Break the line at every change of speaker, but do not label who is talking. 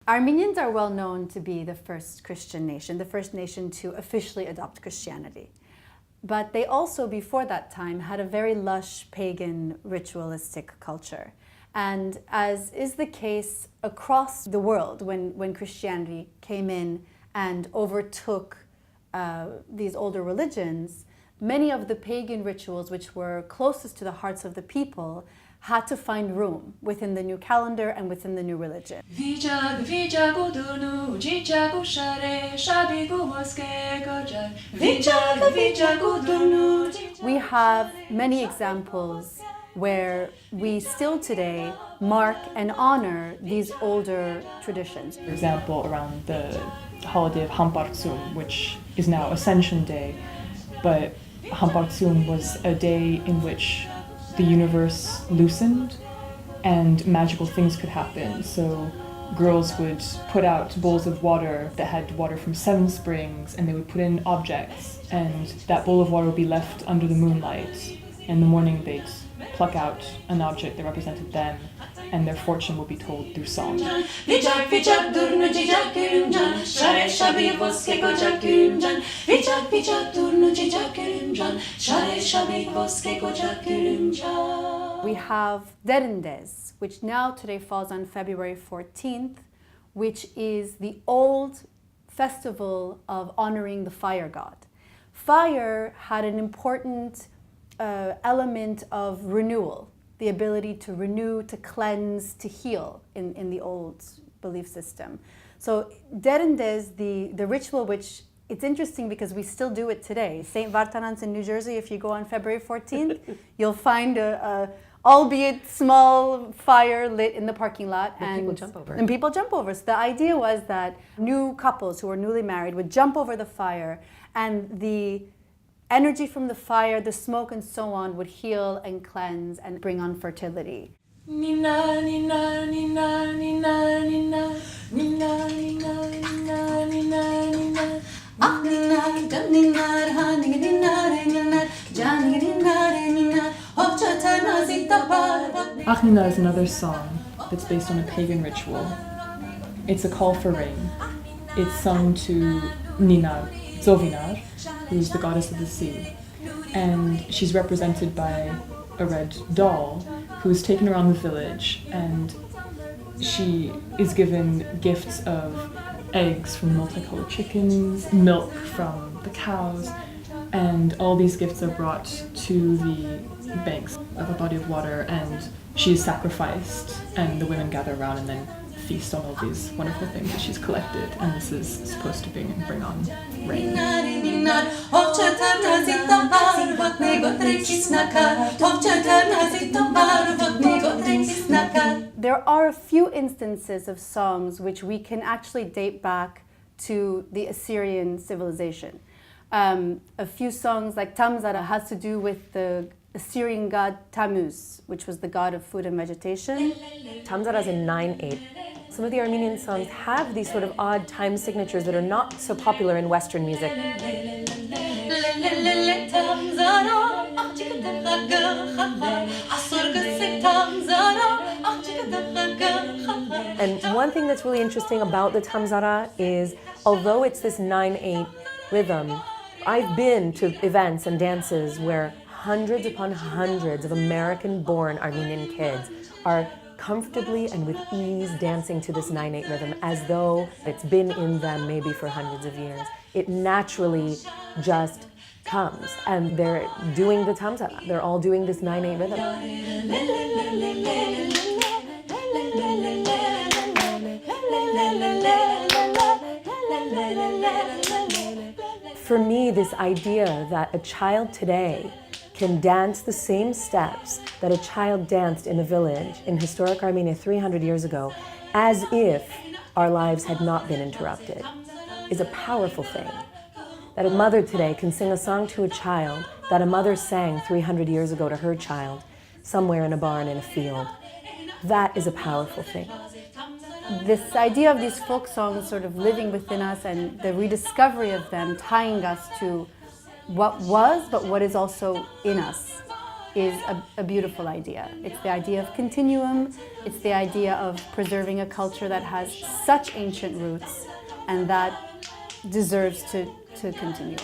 Armenians are well known to be the first Christian nation, the first nation to officially adopt Christianity. But they also, before that time, had a very lush pagan ritualistic culture. And as is the case across the world, when Christianity came in and overtook these older religions, many of the pagan rituals which were closest to the hearts of the people had to find room within the new calendar and within the new religion. We have many examples where we still today mark and honor these older traditions.
For example, around the holiday of Hampartsum, which is now Ascension Day, but Hampartsum was a day in which the universe loosened and magical things could happen. So girls would put out bowls of water that had water from 7 springs, and they would put in objects, and that bowl of water would be left under the moonlight. In the morning they'd pluck out an object that represented them, and their fortune will be told through song.
We have Derindes, which now today falls on February 14th, which is the old festival of honoring the fire god. Fire had an important element of renewal, the ability to renew, to cleanse, to heal in the old belief system. So Derindes, the ritual, which it's interesting because we still do it today. St. Vartanants in New Jersey, if you go on February 14th, you'll find a albeit small fire lit in the parking lot,
and people jump over.
And people jump over. So the idea was that new couples who were newly married would jump over the fire, and the energy from the fire, the smoke and so on would heal and cleanse and bring on fertility.
Achnina is another song that's based on a pagan ritual. It's a call for rain. It's sung to Ninar, Zovinar, who's the goddess of the sea. And she's represented by a red doll who's taken around the village, and she is given gifts of eggs from multicolored chickens, milk from the cows, and all these gifts are brought to the banks of a body of water, and she is sacrificed, and the women gather around and then feast on all these wonderful things that she's collected, and this is supposed to bring on rain.
There are a few instances of songs which we can actually date back to the Assyrian civilization. A few songs like Tamzara has to do with the Assyrian god Tammuz, which was the god of food and vegetation.
Tamzara is in 9/8. Some of the Armenian songs have these sort of odd time signatures that are not so popular in Western music. And one thing that's really interesting about the Tamzara is, although it's this 9/8 rhythm, I've been to events and dances where hundreds upon hundreds of American-born Armenian kids are comfortably and with ease dancing to this 9/8 rhythm as though it's been in them maybe for hundreds of years. It naturally just comes, and they're doing the Tamzara. They're all doing this 9/8 rhythm. For me, this idea that a child today can dance the same steps that a child danced in the village in historic Armenia 300 years ago, as if our lives had not been interrupted, is a powerful thing. That a mother today can sing a song to a child that a mother sang 300 years ago to her child, somewhere in a barn in a field. That is a powerful thing.
This idea of these folk songs sort of living within us and the rediscovery of them tying us to what was, but what is also in us, is a beautiful idea. It's the idea of continuum, it's the idea of preserving a culture that has such ancient roots and that deserves to continue.